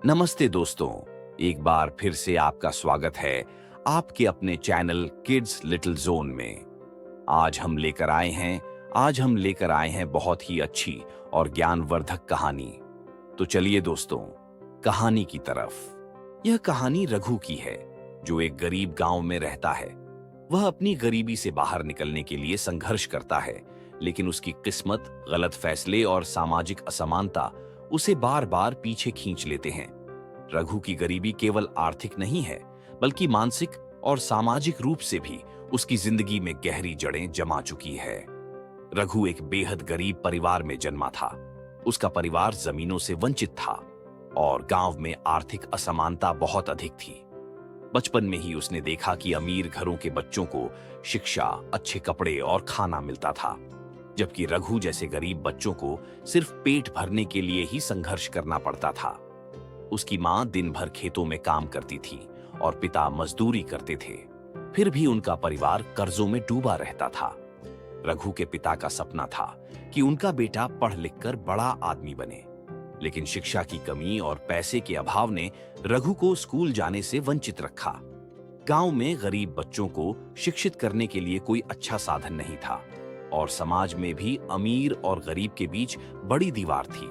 नमस्ते दोस्तों, एक बार फिर से आपका स्वागत है आपके अपने चैनल किड्स लिटिल जोन में। आज हम लेकर आए हैं बहुत ही अच्छी और ज्ञानवर्धक कहानी। तो चलिए दोस्तों, कहानी की तरफ। यह कहानी रघु की है, जो एक गरीब गांव में रहता है। वह अपनी गरीबी से बाहर निकलने के लिए संघर्ष करता है, लेकिन उसकी किस्मत, गलत फैसले और सामाजिक असमानता उसे बार बार पीछे खींच लेते हैं। रघु की गरीबी केवल आर्थिक नहीं है, बल्कि मानसिक और सामाजिक रूप से भी उसकी जिंदगी में गहरी जड़ें जमा चुकी है। रघु एक बेहद गरीब परिवार में जन्मा था। उसका परिवार जमीनों से वंचित था और गांव में आर्थिक असमानता बहुत अधिक थी। बचपन में ही उसने देखा कि अमीर घरों के बच्चों को शिक्षा, अच्छे कपड़े और खाना मिलता था, जबकि रघु जैसे गरीब बच्चों को सिर्फ पेट भरने के लिए ही संघर्ष करना पड़ता था। उसकी मां दिन भर खेतों में काम करती थी और पिता मजदूरी करते थे। फिर भी उनका परिवार कर्जों में डूबा रहता था। रघु के पिता का सपना था कि उनका बेटा पढ़ लिखकर बड़ा आदमी बने, लेकिन शिक्षा की कमी और पैसे के अभाव ने रघु को स्कूल जाने से वंचित रखा। गांव में गरीब बच्चों को शिक्षित करने के लिए कोई अच्छा साधन नहीं था और समाज में भी अमीर और गरीब के बीच बड़ी दीवार थी।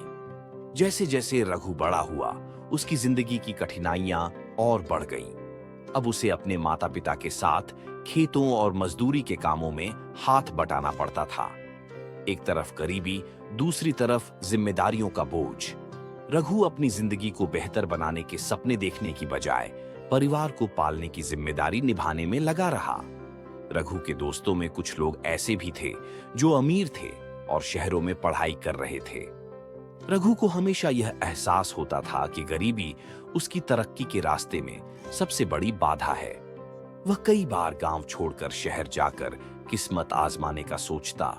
जैसे जैसे रघु बड़ा हुआ, उसकी जिंदगी की कठिनाइयां और बढ़ गईं। अब उसे अपने माता पिता के साथ खेतों और मजदूरी के कामों में हाथ बटाना पड़ता था। एक तरफ गरीबी, दूसरी तरफ जिम्मेदारियों का बोझ। रघु अपनी जिंदगी को बेहतर बनाने के सपने देखने की बजाय परिवार को पालने की जिम्मेदारी निभाने में लगा रहा। रघु के दोस्तों में कुछ लोग ऐसे भी थे जो अमीर थे और शहरों में पढ़ाई कर रहे थे। रघु को हमेशा यह एहसास होता था कि गरीबी उसकी तरक्की के रास्ते में सबसे बड़ी बाधा है। वह कई बार गांव छोड़कर शहर जाकर किस्मत आजमाने का सोचता,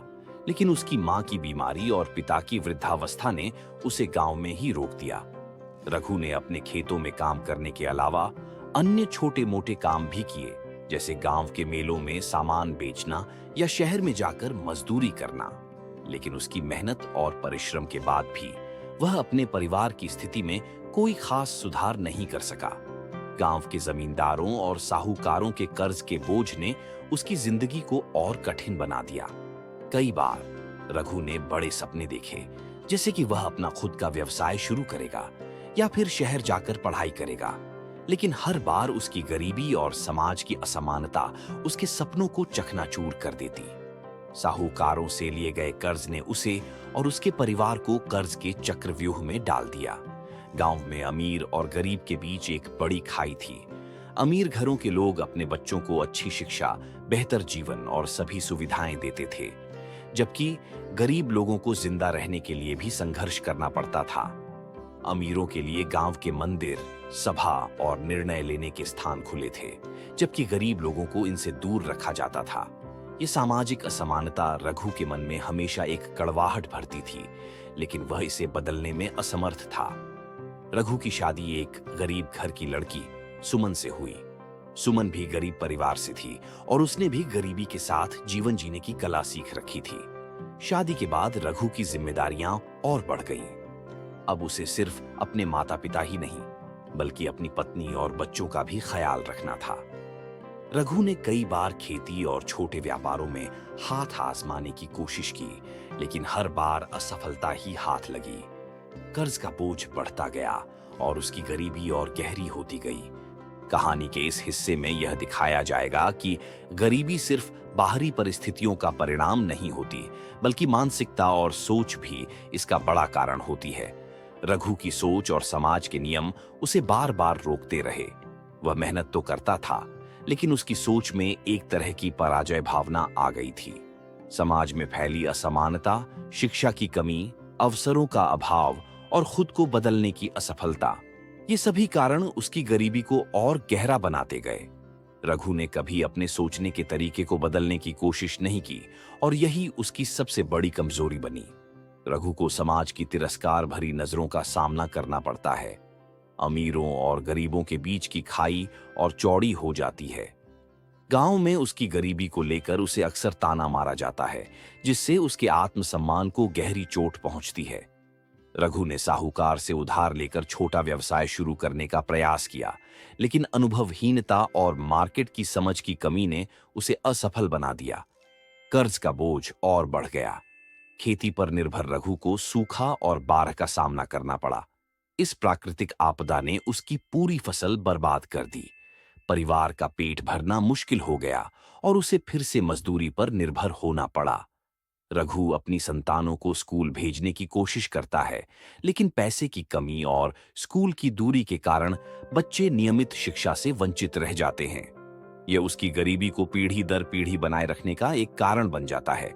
लेकिन उसकी मां की बीमारी और पिता की वृद्धावस्था ने उसे गांव में ही रोक दिया। रघु ने अपने खेतों में काम करने के अलावा अन्य छोटे मोटे काम भी किए, जैसे गांव के मेलों में सामान बेचना या शहर में जाकर मजदूरी करना। लेकिन उसकी मेहनत और परिश्रम के बाद भी वह अपने परिवार की स्थिति में कोई खास सुधार नहीं कर सका। गांव के जमींदारों और साहूकारों के कर्ज के बोझ ने उसकी जिंदगी को और कठिन बना दिया। कई बार रघु ने बड़े सपने देखे, जैसे कि वह अपना खुद का व्यवसाय शुरू करेगा या फिर शहर जाकर पढ़ाई करेगा, लेकिन हर बार उसकी गरीबी और समाज की असमानता उसके सपनों को चकनाचूर कर देती। साहूकारों से लिए गए कर्ज ने उसे और उसके परिवार को कर्ज के चक्रव्यूह में डाल दिया। गांव में अमीर और गरीब के बीच एक बड़ी खाई थी। अमीर घरों के लोग अपने बच्चों को अच्छी शिक्षा, बेहतर जीवन और सभी सुविधाएं देते थे, जबकि गरीब लोगों को जिंदा रहने के लिए भी संघर्ष करना पड़ता था। अमीरों के लिए गांव के मंदिर, सभा और निर्णय लेने के स्थान खुले थे, जबकि गरीब लोगों को इनसे दूर रखा जाता था। ये सामाजिक असमानता रघु के मन में हमेशा एक कड़वाहट भरती थी, लेकिन वह इसे बदलने में असमर्थ था। रघु की शादी एक गरीब घर की लड़की सुमन से हुई। सुमन भी गरीब परिवार से थी और उसने भी गरीबी के साथ जीवन जीने की कला सीख रखी थी। शादी के बाद रघु की जिम्मेदारियां और बढ़ गईं। अब उसे सिर्फ अपने माता पिता ही नहीं, बल्कि अपनी पत्नी और बच्चों का भी ख्याल रखना था। रघु ने कई बार खेती और छोटे व्यापारों में हाथ आजमाने की कोशिश की, लेकिन हर बार असफलता ही हाथ लगी। कर्ज का बोझ बढ़ता गया और उसकी गरीबी और गहरी होती गई। कहानी के इस हिस्से में यह दिखाया जाएगा कि गरीबी सिर्फ बाहरी परिस्थितियों का परिणाम नहीं होती, बल्कि मानसिकता और सोच भी इसका बड़ा कारण होती है। रघु की सोच और समाज के नियम उसे बार बार रोकते रहे। वह मेहनत तो करता था, लेकिन उसकी सोच में एक तरह की पराजय भावना आ गई थी। समाज में फैली असमानता, शिक्षा की कमी, अवसरों का अभाव और खुद को बदलने की असफलता, ये सभी कारण उसकी गरीबी को और गहरा बनाते गए। रघु ने कभी अपने सोचने के तरीके को बदलने की कोशिश नहीं की और यही उसकी सबसे बड़ी कमजोरी बनी। रघु को समाज की तिरस्कार भरी नजरों का सामना करना पड़ता है। अमीरों और गरीबों के बीच की खाई और चौड़ी हो जाती है। गांव में उसकी गरीबी को लेकर उसे अक्सर ताना मारा जाता है, जिससे उसके आत्मसम्मान को गहरी चोट पहुंचती है। रघु ने साहूकार से उधार लेकर छोटा व्यवसाय शुरू करने का प्रयास किया, लेकिन अनुभवहीनता और मार्केट की समझ की कमी ने उसे असफल बना दिया। कर्ज का बोझ और बढ़ गया। खेती पर निर्भर रघु को सूखा और बाढ़ का सामना करना पड़ा। इस प्राकृतिक आपदा ने उसकी पूरी फसल बर्बाद कर दी। परिवार का पेट भरना मुश्किल हो गया और उसे फिर से मजदूरी पर निर्भर होना पड़ा। रघु अपनी संतानों को स्कूल भेजने की कोशिश करता है, लेकिन पैसे की कमी और स्कूल की दूरी के कारण बच्चे नियमित शिक्षा से वंचित रह जाते हैं। यह उसकी गरीबी को पीढ़ी दर पीढ़ी बनाए रखने का एक कारण बन जाता है।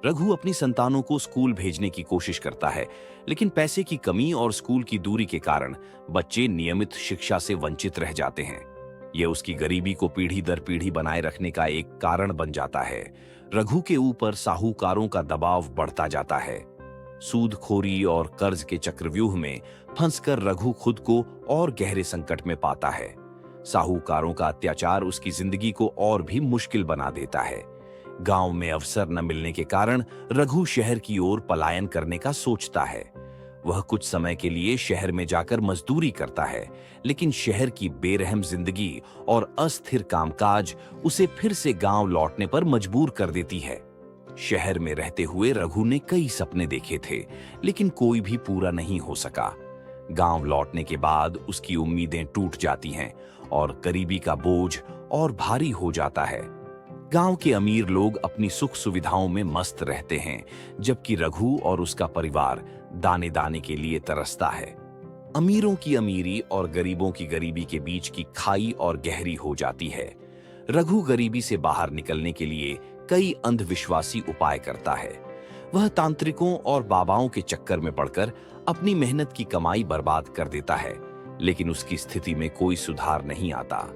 रघु अपनी संतानों को स्कूल भेजने की कोशिश करता है, लेकिन पैसे की कमी और स्कूल की दूरी के कारण बच्चे नियमित शिक्षा से वंचित रह जाते हैं। यह उसकी गरीबी को पीढ़ी दर पीढ़ी बनाए रखने का एक कारण बन जाता है। रघु के ऊपर साहूकारों का दबाव बढ़ता जाता है। सूदखोरी और कर्ज के चक्रव्यूह में फंसकर रघु खुद को और गहरे संकट में पाता है। साहूकारों का अत्याचार उसकी जिंदगी को और भी मुश्किल बना देता है। गांव में अवसर न मिलने के कारण रघु शहर की ओर पलायन करने का सोचता है। वह कुछ समय के लिए शहर में जाकर मजदूरी करता है, लेकिन शहर की बेरहम जिंदगी और अस्थिर कामकाज उसे फिर से गांव लौटने पर मजबूर कर देती है। शहर में रहते हुए रघु ने कई सपने देखे थे, लेकिन कोई भी पूरा नहीं हो सका। गांव लौटने के बाद उसकी उम्मीदें टूट जाती हैं और गरीबी का बोझ और भारी हो जाता है। गांव के अमीर लोग अपनी सुख सुविधाओं में मस्त रहते हैं, जबकि रघु और उसका परिवार दाने दाने के लिए तरसता है। अमीरों की अमीरी और गरीबों की गरीबी के बीच की खाई और गहरी हो जाती है। रघु गरीबी से बाहर निकलने के लिए कई अंधविश्वासी उपाय करता है। वह तांत्रिकों और बाबाओं के चक्कर में पड़कर अपनी मेहनत की कमाई बर्बाद कर देता है, लेकिन उसकी स्थिति में कोई सुधार नहीं आता।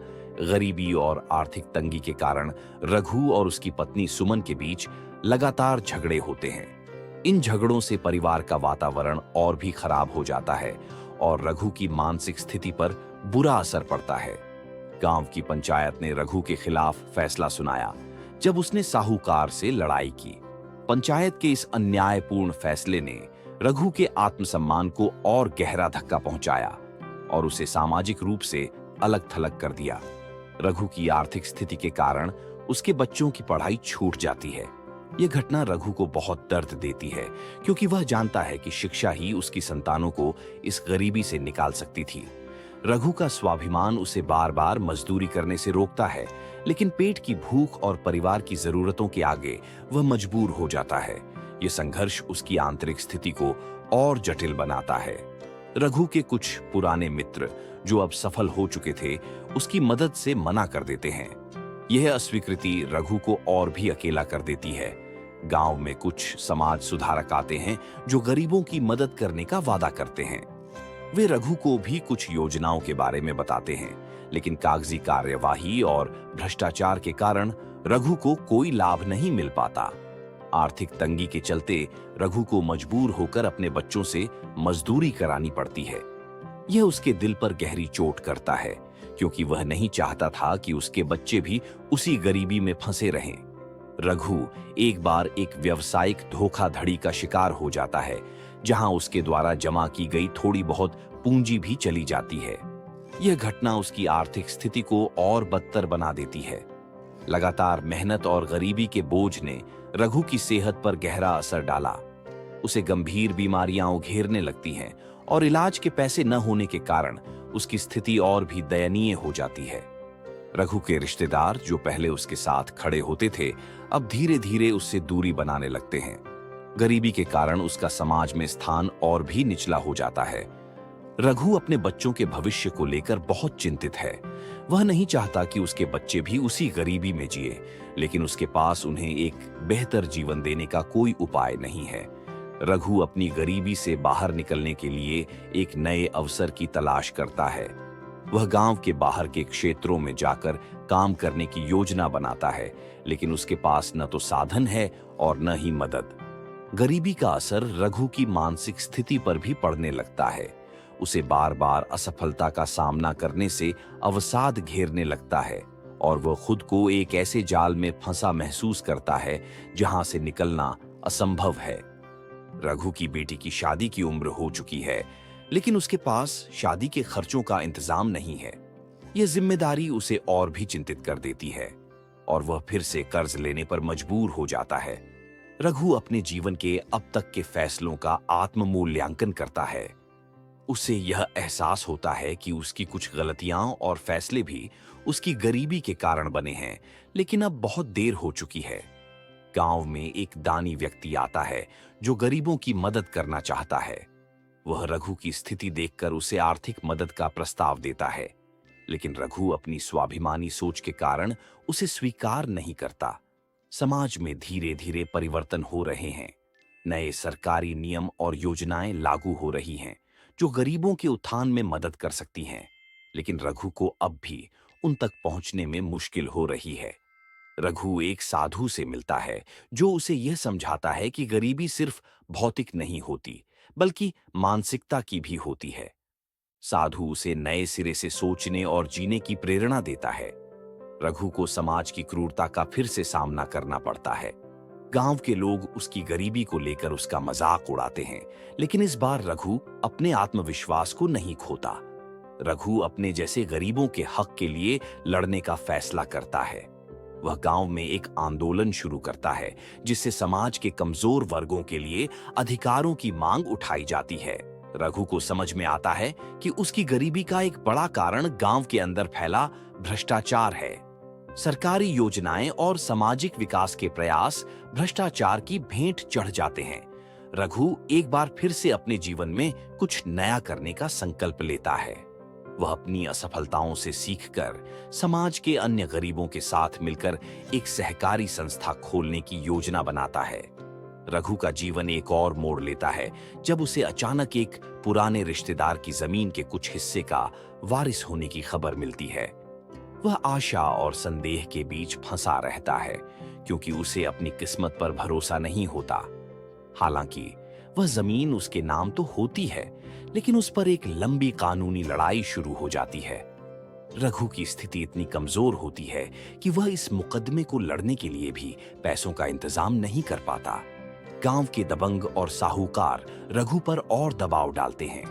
गरीबी और आर्थिक तंगी के कारण रघु और उसकी पत्नी सुमन के बीच लगातार झगड़े होते हैं। इन झगड़ों से परिवार का वातावरण और भी खराब हो जाता है और रघु की मानसिक स्थिति पर बुरा असर पड़ता है। गांव की पंचायत ने रघु के खिलाफ फैसला सुनाया जब उसने साहूकार से लड़ाई की। पंचायत के इस अन्यायपूर्ण फैसले ने रघु के आत्मसम्मान को और गहरा धक्का पहुंचाया और उसे सामाजिक रूप से अलग थलग कर दिया। रघु की आर्थिक स्थिति के कारण उसके बच्चों की पढ़ाई छूट जाती है। यह घटना रघु को बहुत दर्द देती है, क्योंकि वह जानता है कि शिक्षा ही उसकी संतानों को इस गरीबी से निकाल सकती थी। रघु का स्वाभिमान उसे बार बार मजदूरी करने से रोकता है, लेकिन पेट की भूख और परिवार की जरूरतों के आगे वह मजबूर हो जाता है। यह संघर्ष उसकी आंतरिक स्थिति को और जटिल बनाता है। रघु के कुछ पुराने मित्र जो अब सफल हो चुके थे, उसकी मदद से मना कर देते हैं। यह अस्वीकृति रघु को और भी अकेला कर देती है। गांव में कुछ समाज सुधारक आते हैं जो गरीबों की मदद करने का वादा करते हैं। वे रघु को भी कुछ योजनाओं के बारे में बताते हैं, लेकिन कागजी कार्यवाही और भ्रष्टाचार के कारण रघु को कोई लाभ नहीं मिल पाता। आर्थिक तंगी के चलते रघु को मजबूर होकर अपने बच्चों से मजदूरी करानी पड़ती है। यह उसके दिल पर गहरी चोट करता है, क्योंकि वह नहीं चाहता था कि उसके बच्चे भी उसी गरीबी में फंसे रहें। रघु एक बार एक व्यावसायिक धोखाधड़ी का शिकार हो जाता है, जहां उसके द्वारा जमा की गई थोड़ी बहुत पूंजी भी चली जाती है। यह घटना उसकी आर्थिक स्थिति को और बदतर बना देती है। लगातार मेहनत और गरीबी के बोझ ने रघु की सेहत पर गहरा असर डाला। उसे गंभीर बीमारियां घेरने लगती हैं और इलाज के पैसे न होने के कारण उसकी स्थिति और भी दयनीय हो जाती है। रघु के रिश्तेदार जो पहले उसके साथ खड़े होते थे, अब धीरे धीरे उससे दूरी बनाने लगते हैं। गरीबी के कारण उसका समाज में स्थान और भी निचला हो जाता है। रघु अपने बच्चों के भविष्य को लेकर बहुत चिंतित है। वह नहीं चाहता कि उसके बच्चे भी उसी गरीबी में जिए, लेकिन उसके पास उन्हें एक बेहतर जीवन देने का कोई उपाय नहीं है। रघु अपनी गरीबी से बाहर निकलने के लिए एक नए अवसर की तलाश करता है। वह गांव के बाहर के क्षेत्रों में जाकर काम करने की योजना बनाता है, लेकिन उसके पास न तो साधन है और न ही मदद। गरीबी का असर रघु की मानसिक स्थिति पर भी पड़ने लगता है। उसे बार बार असफलता का सामना करने से अवसाद घेरने लगता है और वह खुद को एक ऐसे जाल में फंसा महसूस करता है जहां से निकलना असंभव है। रघु की बेटी की शादी की उम्र हो चुकी है, लेकिन उसके पास शादी के खर्चों का इंतजाम नहीं है। यह जिम्मेदारी उसे और भी चिंतित कर देती है और वह फिर से कर्ज लेने पर मजबूर हो जाता है। रघु अपने जीवन के अब तक के फैसलों का आत्म मूल्यांकन करता है। उसे यह एहसास होता है कि उसकी कुछ गलतियां और फैसले भी उसकी गरीबी के कारण बने हैं, लेकिन अब बहुत देर हो चुकी है। गांव में एक दानी व्यक्ति आता है जो गरीबों की मदद करना चाहता है। वह रघु की स्थिति देखकर उसे आर्थिक मदद का प्रस्ताव देता है, लेकिन रघु अपनी स्वाभिमानी सोच के कारण उसे स्वीकार नहीं करता। समाज में धीरे धीरे परिवर्तन हो रहे हैं। नए सरकारी नियम और योजनाएं लागू हो रही हैं जो गरीबों के उत्थान में मदद कर सकती हैं, लेकिन रघु को अब भी उन तक पहुंचने में मुश्किल हो रही है। रघु एक साधु से मिलता है जो उसे यह समझाता है कि गरीबी सिर्फ भौतिक नहीं होती, बल्कि मानसिकता की भी होती है। साधु उसे नए सिरे से सोचने और जीने की प्रेरणा देता है। रघु को समाज की क्रूरता का फिर से सामना करना पड़ता है। गांव के लोग उसकी गरीबी को लेकर उसका मजाक उड़ाते हैं, लेकिन इस बार रघु अपने आत्मविश्वास को नहीं खोता। रघु अपने जैसे गरीबों के हक के लिए लड़ने का फैसला करता है। वह गांव में एक आंदोलन शुरू करता है जिससे समाज के कमजोर वर्गों के लिए अधिकारों की मांग उठाई जाती है। रघु को समझ में आता है कि उसकी गरीबी का एक बड़ा कारण गांव के अंदर फैला भ्रष्टाचार है। सरकारी योजनाएं और सामाजिक विकास के प्रयास भ्रष्टाचार की भेंट चढ़ जाते हैं। रघु एक बार फिर से अपने जीवन में कुछ नया करने का संकल्प लेता है। वह अपनी असफलताओं से सीखकर समाज के अन्य गरीबों के साथ मिलकर एक सहकारी संस्था खोलने की योजना बनाता है। रघु का जीवन एक और मोड़ लेता है जब उसे अचानक एक पुराने रिश्तेदार की जमीन के कुछ हिस्से का वारिस होने की खबर मिलती है। वह आशा और संदेह के बीच फंसा रहता है, क्योंकि उसे अपनी किस्मत पर भरोसा नहीं होता। हालांकि वह जमीन उसके नाम तो होती है, लेकिन उस पर एक लंबी कानूनी लड़ाई शुरू हो जाती है। रघु की स्थिति इतनी कमजोर होती है कि वह इस मुकदमे को लड़ने के लिए भी पैसों का इंतजाम नहीं कर पाता। गांव के दबंग और साहूकार रघु पर और दबाव डालते हैं।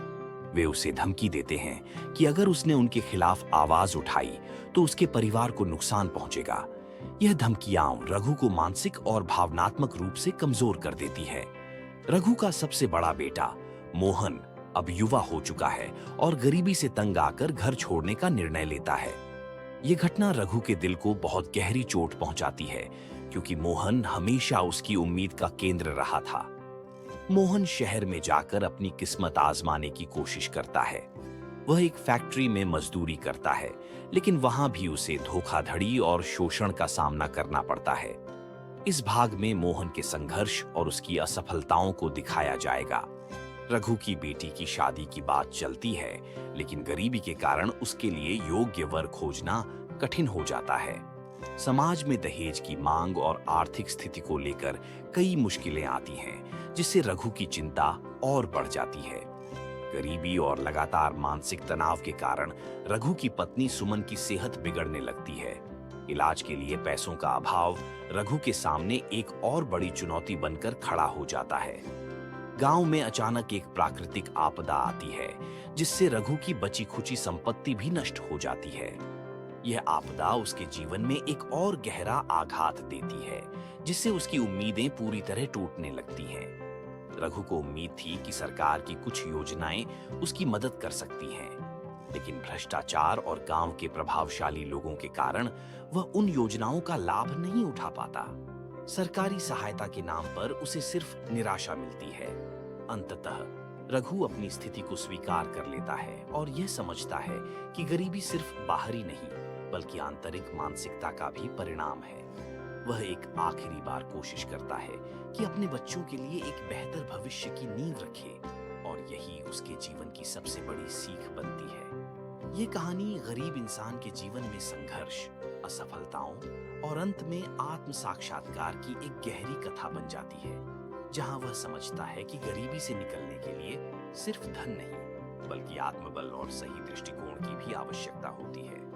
वे उसे धमकी देते हैं कि अगर उसने उनके खिलाफ आवाज उठाई तो उसके परिवार को नुकसान पहुंचेगा। यह धमकियां रघु को मानसिक और भावनात्मक रूप से कमजोर कर देती है। रघु का सबसे बड़ा बेटा मोहन अब युवा हो चुका है और गरीबी से तंग आकर घर छोड़ने का निर्णय लेता है। यह घटना रघु के दिल को बहुत गहरी चोट पहुंचाती है, क्योंकि मोहन हमेशा उसकी उम्मीद का केंद्र रहा था। मोहन शहर में जाकर अपनी किस्मत आजमाने की कोशिश करता है। वह एक फैक्ट्री में मजदूरी करता है, लेकिन वहां भी उसे धोखाधड़ी और शोषण का सामना करना पड़ता है। इस भाग में मोहन के संघर्ष और उसकी असफलताओं को दिखाया जाएगा। रघु की बेटी की शादी की बात चलती है, लेकिन गरीबी के कारण उसके लिए योग्य वर खोजना कठिन हो जाता है। समाज में दहेज की मांग और आर्थिक स्थिति को लेकर कई मुश्किलें आती हैं, जिससे रघु की चिंता और बढ़ जाती है। गरीबी और लगातार मानसिक तनाव के कारण रघु की पत्नी सुमन की सेहत बिगड़ने लगती है। इलाज के लिए पैसों का अभाव रघु के सामने एक और बड़ी चुनौती बनकर खड़ा हो जाता है। गांव में अचानक एक प्राकृतिक आपदा आती है, जिससे रघु की बची खुची संपत्ति भी नष्ट हो जाती है। यह आपदा उसके जीवन में एक और गहरा आघात देती है, जिससे उसकी उम्मीदें पूरी तरह टूटने लगती हैं। रघु को उम्मीद थी कि सरकार की कुछ योजनाएं उसकी मदद कर सकती हैं, लेकिन भ्रष्टाचार और गांव के प्रभावशाली लोगों के कारण वह उन योजनाओं का लाभ नहीं उठा पाता। सरकारी सहायता के नाम पर उसे सिर्फ निराशा मिलती है। अंततः रघु अपनी स्थिति को स्वीकार कर लेता है और यह समझता है कि गरीबी सिर्फ बाहरी नहीं, बल्कि आंतरिक मानसिकता का भी परिणाम है। वह एक आखिरी बार कोशिश करता है कि अपने बच्चों के लिए एक बेहतर भविष्य की नींव रखे, और यही उसके जीवन की सबसे बड़ी सीख बनती है। ये कहानी गरीब इंसान के जीवन में संघर्ष, असफलताओं और अंत में आत्म साक्षात्कार की एक गहरी कथा बन जाती है, जहां वह समझता है कि गरीबी से निकलने के लिए सिर्फ धन नहीं, बल्कि आत्मबल और सही दृष्टिकोण की भी आवश्यकता होती है।